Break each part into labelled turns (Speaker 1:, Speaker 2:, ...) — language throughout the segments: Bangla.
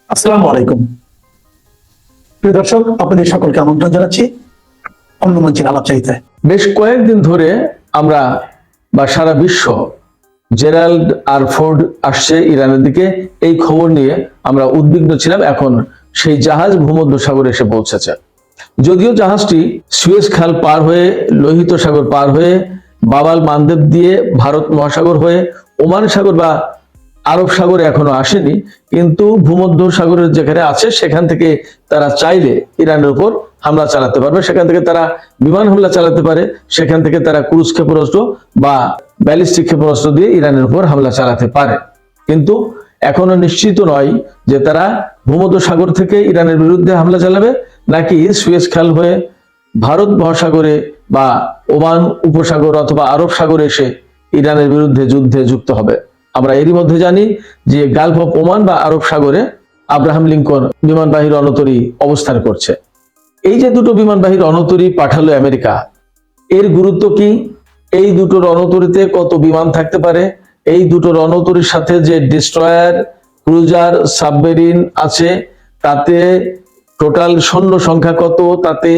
Speaker 1: আসসালামু আলাইকুম। প্রিয় দর্শক, আপনাদের সকলকে আমন্ত্রণ জানাচ্ছি অন্য মঞ্চের আলাপচারিতায়।
Speaker 2: বেশ কয়েকদিন ধরে আমরা সারা বিশ্ব জেরাল্ড আর ফোর্ড আসছে ইরানের দিকে, এই খবর নিয়ে আমরা উদ্বিগ্ন ছিলাম। এখন সেই জাহাজ ভূমধ্য সাগরে এসে পৌঁছেছে। যদিও জাহাজটি সুয়েজ খাল পার হয়ে, লোহিত সাগর পার হয়ে, বাবাল মানদেব দিয়ে, ভারত মহাসাগর হয়ে ওমান সাগর বা আরব সাগরে এখনো আসেনি, কিন্তু ভূমধ্য সাগরের যেখানে আছে সেখান থেকে তারা চাইলে ইরানের উপর হামলা চালাতে পারবে। সেখান থেকে তারা বিমান হামলা চালাতে পারে, সেখান থেকে তারা ক্রুজ ক্ষেপণাস্ত্র বা ব্যালিস্টিক ক্ষেপণাস্ত্র দিয়ে ইরানের উপর হামলা চালাতে পারে। কিন্তু এখনো নিশ্চিত নয় যে তারা ভূমধ্য সাগর থেকে ইরানের বিরুদ্ধে হামলা চালাবে নাকি সুয়েজ খাল হয়ে ভারত মহাসাগরে বা ওমান উপসাগর অথবা আরব সাগরে এসে ইরানের বিরুদ্ধে যুদ্ধে যুক্ত হবে। আমরা এরই মধ্যে জানি যে গালফ অফ ওমান বা আরব সাগরে আব্রাহাম লিঙ্কন বিমানবাহী রণতরী অবস্থান করছে। এই যে দুটো বিমানবাহী রণতরী পাঠালো আমেরিকা, এর গুরুত্ব কি? এই দুটো রণতরীতে কত বিমান থাকতে পারে? এই দুটো রণতরীর সাথে যে ডিস্ট্রয়ার, ক্রুজার, সাবমেরিন আছে, তাতে টোটাল সৈন্য সংখ্যা কত, তাতে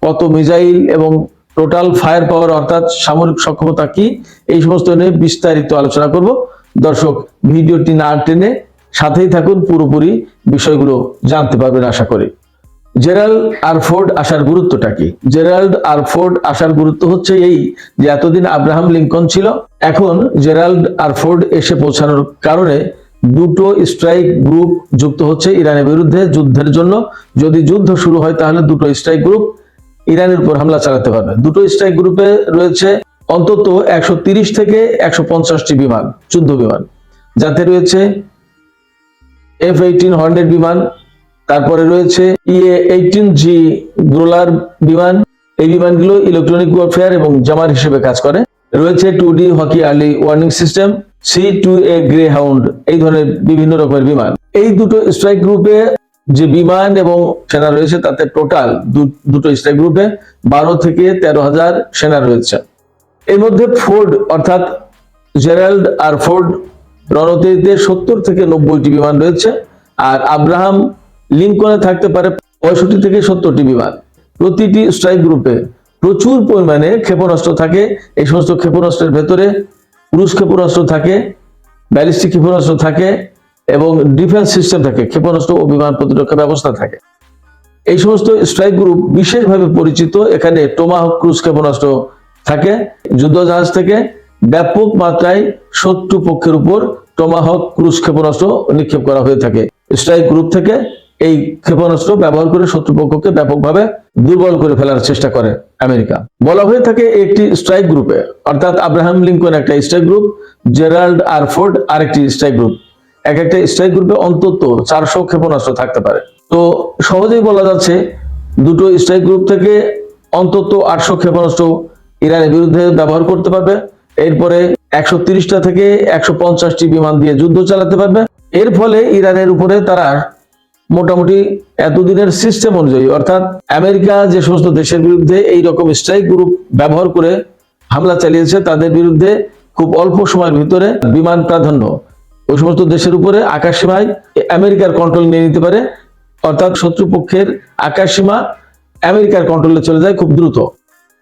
Speaker 2: কত মিসাইল এবং টোটাল ফায়ার পাওয়ার অর্থাৎ সামরিক সক্ষমতা কি, এই সমস্ত নিয়ে বিস্তারিত আলোচনা করব। দর্শক, ভিডিওটি না টেনে সাথেই থাকুন, পুরোপুরি বিষয়গুলো জানতে পারবেন আশা করি। জেরাল্ড আর ফোর্ড আসার গুরুত্বটা কি? জেরাল্ড আর ফোর্ড আসার গুরুত্ব হচ্ছে এই যে এতদিন আব্রাহাম লিঙ্কন ছিল, এখন জেরাল্ড আর ফোর্ড এসে পৌঁছানোর কারণে দুটো স্ট্রাইক গ্রুপ যুক্ত হচ্ছে ইরানের বিরুদ্ধে যুদ্ধের জন্য। যদি যুদ্ধ শুরু হয় তাহলে দুটো স্ট্রাইক গ্রুপ ইরানের উপর হামলা চালাতে পারবে। দুটো স্ট্রাইক গ্রুপে রয়েছে অন্তত 130 থেকে 150টি বিমান, যুদ্ধ বিমান, যাতে রয়েছে F-18 হর্নেট বিমান, তারপরে রয়েছে EA-18G গ্রোলার বিমান। এই বিমানগুলো ইলেকট্রনিক ওয়ারফেয়ার এবং জামার হিসেবে কাজ করে। রয়েছে 2D hockey early warning system, C-2A grey hound, এই ধরনের বিভিন্ন রকমের বিমান। এই দুটো স্ট্রাইক গ্রুপে যে বিমান এবং সেনা রয়েছে তাতে টোটাল দুটো স্ট্রাইক গ্রুপে 12 থেকে 13,000 সেনা রয়েছে। এর মধ্যে ফোর্ড অর্থাৎ জেরাল্ড আর ফোর্ড রণতরীতে 70 থেকে 90টি বিমান রয়েছে, আর আব্রাহাম লিঙ্কনে থাকতে পারে 65 থেকে 70টি বিমান। প্রতিটি স্ট্রাইক গ্রুপে প্রচুর পরিমাণে ক্ষেপণাস্ত্র থাকে। এই সমস্ত ক্ষেপণাস্ত্রের ভেতরে ক্রুজ ক্ষেপণাস্ত্র থাকে, ব্যালিস্টিক ক্ষেপণাস্ত্র থাকে এবং ডিফেন্স সিস্টেম থাকে, ক্ষেপণাস্ত্র ও বিমান প্রতিরক্ষা ব্যবস্থা থাকে। এই সমস্ত স্ট্রাইক গ্রুপ বিশেষভাবে পরিচিত। এখানে টোমাহক ক্রুজ ক্ষেপণাস্ত্র থাকে। যুদ্ধজাহাজ থেকে ব্যাপক মাত্রায় শত্রু পক্ষের উপর টোমাহক ক্রুজ ক্ষেপণাস্ত্র নিক্ষেপ করা হয়ে থাকে। স্ট্রাইক গ্রুপ থেকে এই ক্ষেপণাস্ত্র ব্যবহার করে শত্রুপক্ষকে ব্যাপকভাবে দুর্বল করে ফেলার চেষ্টা করে আমেরিকা। বলা হয়ে থাকে একটি স্ট্রাইক গ্রুপে, অর্থাৎ আব্রাহাম লিঙ্কন একটা strike group, Gerald R Ford আরেকটি স্ট্রাইক গ্রুপ। এক একটা স্ট্রাইক গ্রুপে অন্তত 400 ক্ষেপণাস্ত্র থাকতে পারে। তো সহজেই বলা যাচ্ছে দুটো স্ট্রাইক গ্রুপ থেকে অন্তত 800 ক্ষেপণাস্ত্র ইরানের বিরুদ্ধে ব্যবহার করতে পারবে। এরপরে 130টা থেকে 150টি বিমান দিয়ে যুদ্ধ চালাতে পারবে। এর ফলে ইরানের উপরে তারা মোটামুটি এতদিনের সিস্টেম অনুযায়ী, অর্থাৎ আমেরিকা যে সমস্ত দেশের বিরুদ্ধে এই রকম স্ট্রাইক গ্রুপ ব্যবহার করে হামলা চালিয়েছে, তাদের বিরুদ্ধে খুব অল্প সময়ের ভিতরে বিমান প্রাধান্য ওই সমস্ত দেশের উপরে আকাশসীমায় আমেরিকার কন্ট্রোল নিয়ে নিতে পারে। অর্থাৎ শত্রুপক্ষের আকাশসীমা আমেরিকার কন্ট্রোলে চলে যায় খুব দ্রুত।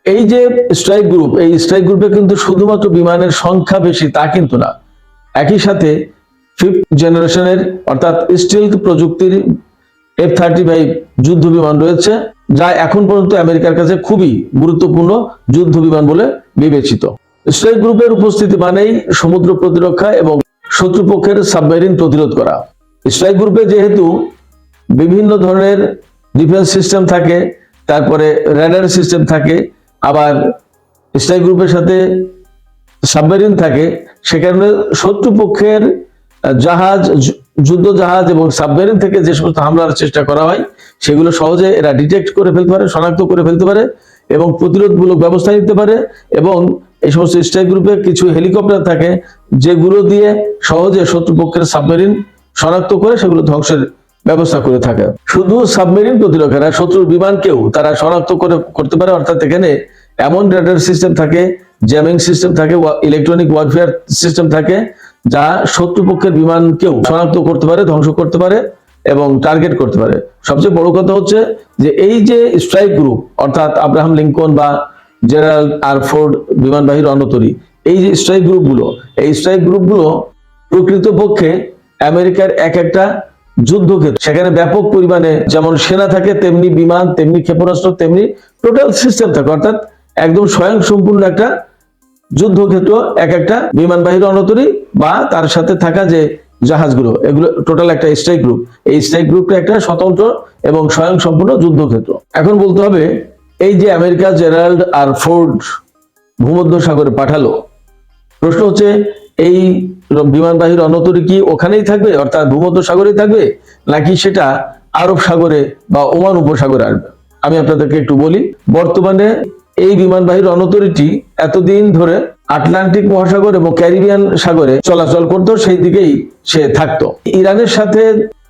Speaker 2: এই যে স্ট্রাইক গ্রুপ, এই স্ট্রাইক গ্রুপে কিন্তু শুধুমাত্র বিমানের সংখ্যা বেশি তা কিন্তু না, একই সাথে 5th জেনারেশনের অর্থাৎ স্টিলথ প্রযুক্তির F-35 যুদ্ধ বিমান রয়েছে, যা এখন পর্যন্ত আমেরিকার কাছে খুবই গুরুত্বপূর্ণ যুদ্ধ বিমান বলে বিবেচিত। স্ট্রাইক গ্রুপের উপস্থিতি মানেই সমুদ্র প্রতিরক্ষা এবং শত্রুপক্ষের সাবমেরিন প্রতিরোধ করা। স্ট্রাইক গ্রুপে যেহেতু বিভিন্ন ধরনের ডিফেন্স সিস্টেম থাকে, তারপরে রাডার সিস্টেম থাকে, আবার স্ট্রাইক গ্রুপের সাথে সাবমেরিন থাকে, সেখানে শত্রুপক্ষের জাহাজ, যুদ্ধ জাহাজ এবং সাবমেরিন থেকে যে সমস্ত হামলার চেষ্টা করা হয় সেগুলো সহজে এরা ডিটেক্ট করে ফেলতে পারে, শনাক্ত করে ফেলতে পারে এবং প্রতিরোধমূলক ব্যবস্থা নিতে পারে। এবং এই সমস্ত স্ট্রাইক গ্রুপে কিছু হেলিকপ্টার থাকে যেগুলো দিয়ে সহজে শত্রুপক্ষের সাবমেরিন শনাক্ত করে সেগুলো ধ্বংসের ব্যবস্থা করে থাকে। শুধু সাবমেরিন প্রতিরক্ষা না, শত্রুর বিমানকেও তারা শনাক্ত করতে পারে। অর্থাৎ এখানে এমন রাডার সিস্টেম থাকে, জ্যামিং সিস্টেম থাকে, ইলেকট্রনিক ওয়ারফেয়ার সিস্টেম থাকে, যা শত্রুপক্ষের বিমানকেও শনাক্ত করতে পারে, ধ্বংস করতে পারে এবং টার্গেট করতে পারে। সবচেয়ে বড় কথা হচ্ছে যে এই যে স্ট্রাইক গ্রুপ, অর্থাৎ আব্রাহাম লিঙ্কন বা জেরাল্ড আর ফোর্ড বিমানবাহী রণতরী, এই যে স্ট্রাইক গ্রুপগুলো, এই স্ট্রাইক গ্রুপগুলো প্রকৃতপক্ষে আমেরিকার এক একটা যুদ্ধক্ষেত্র। সেখানে ব্যাপক পরিমাণে যেমন সেনা থাকে, তেমনি বিমান, তেমনি ক্ষেপণাস্ত্র, তেমনি টোটাল সিস্টেম থাকে, অর্থাৎ একদম স্বয়ং সম্পূর্ণ একটা যুদ্ধক্ষেত্র এক একটা বিমানবাহী রণতরী বা তার সাথে থাকা যে জাহাজগুলো, এগুলো টোটাল একটা স্ট্রাইক গ্রুপ। এই স্ট্রাইক গ্রুপটা একটা স্বতন্ত্র এবং স্বয়ং সম্পূর্ণ যুদ্ধক্ষেত্র। এখন বলতে হবে, এই যে আমেরিকা জেরাল্ড আর ফোর্ড ভূমধ্য সাগরে পাঠালো, প্রশ্ন হচ্ছে এই বিমানবাহী রণতরী কি ওখানেই থাকবে, অর্থাৎ ভূমধ্য সাগরেই থাকবে, নাকি সেটা আরব সাগরে বা ওমান উপসাগরে আসবে? আমি আপনাদেরকে একটু বলি। বর্তমানে এই বিমানবাহী রণতরীটি এতদিন ধরে আটলান্টিক মহাসাগর এবং ক্যারিবিয়ান সাগরে চলাচল করতো, সেই দিকেই সে থাকতো। ইরানের সাথে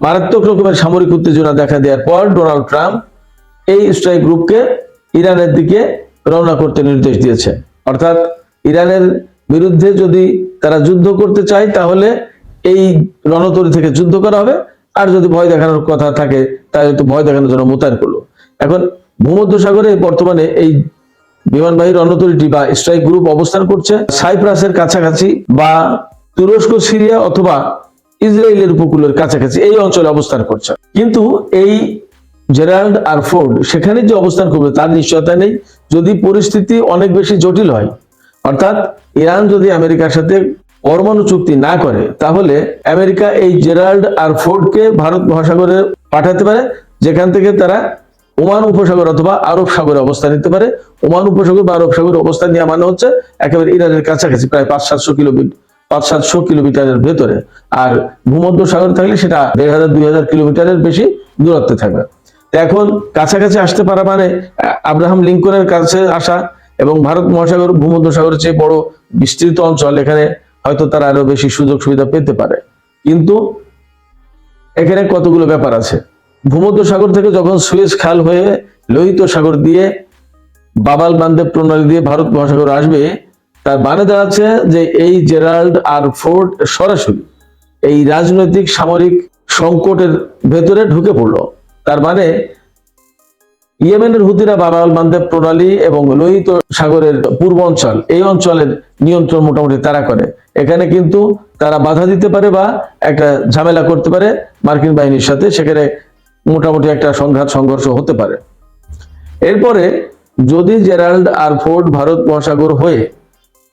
Speaker 2: মারাত্মক রকমের সামরিক উত্তেজনা দেখা দেওয়ার পর ডোনাল্ড ট্রাম্প এই স্ট্রাইক গ্রুপকে ইরানের দিকে রওনা করতে নির্দেশ দিয়েছে। অর্থাৎ ইরানের বিরুদ্ধে যদি তারা যুদ্ধ করতে চায় তাহলে এই রণতরী থেকে যুদ্ধ করা হবে, আর যদি ভয় দেখানোর কথা থাকে তাহলে তো ভয় দেখানোর জন্য মোতায়েন করলো। এখন ভূমধ্য সাগরে বর্তমানে এই বিমানবাহী রণতরীটি বা স্ট্রাইক গ্রুপ অবস্থান করছে সাইপ্রাসের কাছাকাছি বা তুরস্ক, সিরিয়া অথবা ইসরায়েলের উপকূলের কাছাকাছি এই অঞ্চলে অবস্থান করছে। কিন্তু এই জেরাল্ড আর ফোর্ড সেখানে যে অবস্থান করবে তার নিশ্চয়তা নেই। যদি পরিস্থিতি অনেক বেশি জটিল হয়, অর্থাৎ ইরান যদি আমেরিকার সাথে পরমাণু চুক্তি না করে, তাহলে আমেরিকা এই জেরাল্ড আর ফোর্ডকে ভারত মহাসাগরে পাঠাতে পারে, যেখান থেকে তারা ওমান উপসাগর অথবা আরব সাগরে অবস্থান নিতে পারে। ওমান উপসাগর বা আরব সাগরে অবস্থান নেওয়া মানে হচ্ছে একেবারে ইরানের কাছাকাছি, প্রায় 500-700 কিলোমিটারের ভেতরে। আর ভূমধ্য সাগর থাকলে সেটা 1500-2000 কিলোমিটারের বেশি দূরত্বে থাকবে। এখন কাছাকাছি আসতে পারা মানে আব্রাহাম লিঙ্কনের কাছে আসা, এবং ভারত মহাসাগর ভূমধ্য সাগরের চেয়ে বড় বিস্তৃত অঞ্চল, এখানে হয়তো তারা আরো বেশি সুযোগ সুবিধা পেতে পারে। কিন্তু এখানে কতগুলো ব্যাপার আছে। ভূমধ্য সাগর থেকে যখন সুয়েজ খাল হয়ে লোহিত সাগর দিয়ে বাবাল বান্দেব প্রণালী দিয়ে ভারত মহাসাগর আসবে, তার মানে দাঁড়াচ্ছে যে এই জেরাল্ড আর ফোর্ড সরাসরি এই রাজনৈতিক সামরিক সংকটের ভেতরে ঢুকে পড়লো। তার মানে ইয়েমেনের হুতিরা বাবাল বান্দেব প্রণালী এবং লোহিত সাগরের পূর্ব অঞ্চল, এই অঞ্চলের নিয়ন্ত্রণ মোটামুটি তারা করে। এখানে কিন্তু তারা বাধা দিতে পারে বা একটা ঝামেলা করতে পারে মার্কিন বাহিনীর সাথে, সেখানে মোটামুটি একটা সংঘর্ষ হতে পারে। এরপরে যদি জেরাল্ড আর ফোর্ড ভারত মহাসাগর হয়ে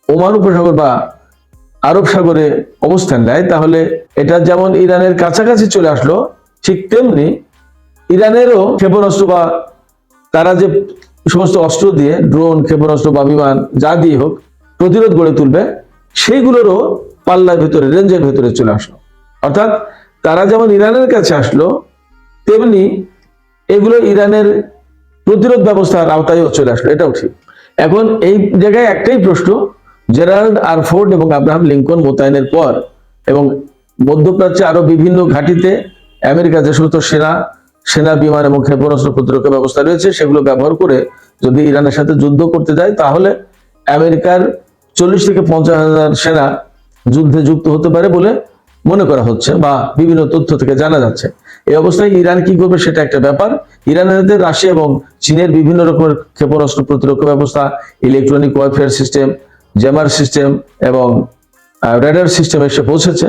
Speaker 2: ওমান উপসাগর বা আরব সাগরে অবস্থান নেয়, তাহলে এটা যেমন ইরানের কাছাকাছি চলে আসলো, ঠিক তেমনি ইরানেরও ক্ষেপণাস্ত্র বা তারা যে সমস্ত অস্ত্র দিয়ে, ড্রোন, ক্ষেপণাস্ত্র বা বিমান যা দিয়ে হোক প্রতিরোধ গড়ে তুলবে, সেইগুলোরও পাল্লার ভেতরে, রেঞ্জের ভেতরে চলে আসলো। অর্থাৎ তারা যেমন ইরানের কাছে আসলো, তেমনি এগুলো ইরানের প্রতিরোধ ব্যবস্থার আওতায়ও চলে আসলো, এটাও ঠিক। এখন এই জায়গায় একটাই প্রশ্ন, জেরাল্ড আর ফোর্ড এবং আব্রাহাম লিঙ্কন মোতায়েনের পর এবং মধ্যপ্রাচ্যে আরো বিভিন্ন ঘাঁটিতে আমেরিকা যে সমস্ত সেনা বিমান এবং ক্ষেপণাস্ত্র প্রতিরক্ষা ব্যবস্থা রয়েছে, সেগুলো ব্যবহার করে যদি ইরানের সাথে যুদ্ধ করতে যায়, তাহলে আমেরিকার 40,000-50,000 সেনা যুদ্ধে যুক্ত হতে পারে বলে মনে করা হচ্ছে বা বিভিন্ন তথ্য থেকে জানা যাচ্ছে। এই অবস্থায় ইরান কি করবে সেটা একটা ব্যাপার। ইরানের হাতে রাশিয়া এবং চীনের বিভিন্ন রকমের ক্ষেপণাস্ত্র প্রতিরক্ষা ব্যবস্থা, electronic warfare system, jammer system এবং রেডার সিস্টেম এসে পৌঁছেছে।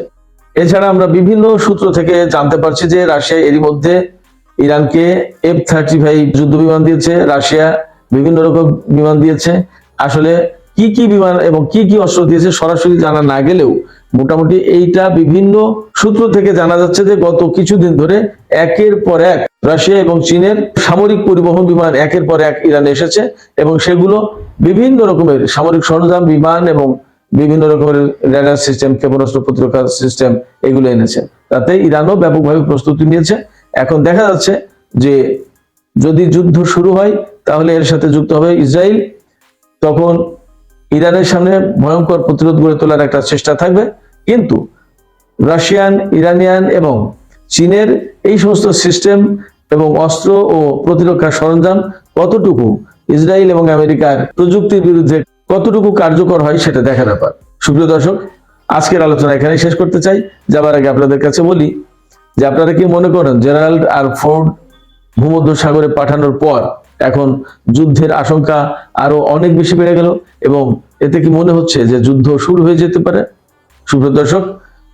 Speaker 2: এছাড়া আমরা বিভিন্ন সূত্র থেকে জানতে পারছি যে রাশিয়া এরই মধ্যে ইরানকে F-35 যুদ্ধ বিমান দিয়েছে, রাশিয়া বিভিন্ন রকম বিমান দিয়েছে। আসলে কি কি বিমান এবং কি কি অস্ত্র দিয়েছে সরাসরি জানা না গেলেও মোটামুটি এইটা বিভিন্ন সূত্র থেকে জানা যাচ্ছে যে গত কিছুদিন ধরে একের পর এক রাশিয়া এবং চীনের সামরিক পরিবহন বিমান একের পর এক ইরানে এসেছে, এবং সেগুলো বিভিন্ন রকমের সামরিক সরঞ্জাম, বিমান এবং বিভিন্ন রকমের রেডার সিস্টেম, ক্ষেপণাস্ত্র প্রতিরক্ষা সিস্টেম এগুলো এনেছে। তাতে ইরানও ব্যাপকভাবে প্রস্তুতি নিয়েছে। এখন দেখা যাচ্ছে যে যদি যুদ্ধ শুরু হয় তাহলে এর সাথে যুক্ত হবে ইসরায়েল। তখন ইরানের সামনে ভয়ঙ্কর প্রতিরোধ গড়ে তোলার একটা চেষ্টা থাকবে, কিন্তু রাশিয়ান, ইরানিয়ান এবং চীনের এই সমস্ত সিস্টেম এবং অস্ত্র ও প্রতিরক্ষা সরঞ্জাম কতটুকু ইসরায়েল এবং আমেরিকার প্রযুক্তির বিরুদ্ধে কতটুকু কার্যকর হয় সেটা দেখার ব্যাপার। সুপ্রিয় দর্শক, আজকের আলোচনা এখানে শেষ করতে চাই। যাবার আগে আপনাদের কাছে বলি, যে আপনারা কি মনে করেন জেরাল্ড আর ফোর্ড ভূমধ্য সাগরে পাঠানোর পর এখন যুদ্ধের আশঙ্কা আরো অনেক বেশি বেড়ে গেল এবং এতে কি মনে হচ্ছে যে যুদ্ধ শুরু হয়ে যেতে পারে? সুপ্রিয় দর্শক,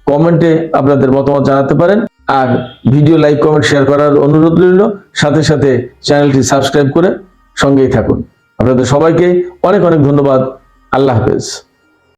Speaker 2: কমেন্টে আপনাদের মতামত জানাতে পারেন আর ভিডিও লাইক কমেন্ট শেয়ার করার অনুরোধ রইল। সাথে সাথে চ্যানেলটি সাবস্ক্রাইব করে সঙ্গেই থাকুন। আপনাদের সবাইকে অনেক অনেক ধন্যবাদ। আল্লাহ হাফেজ।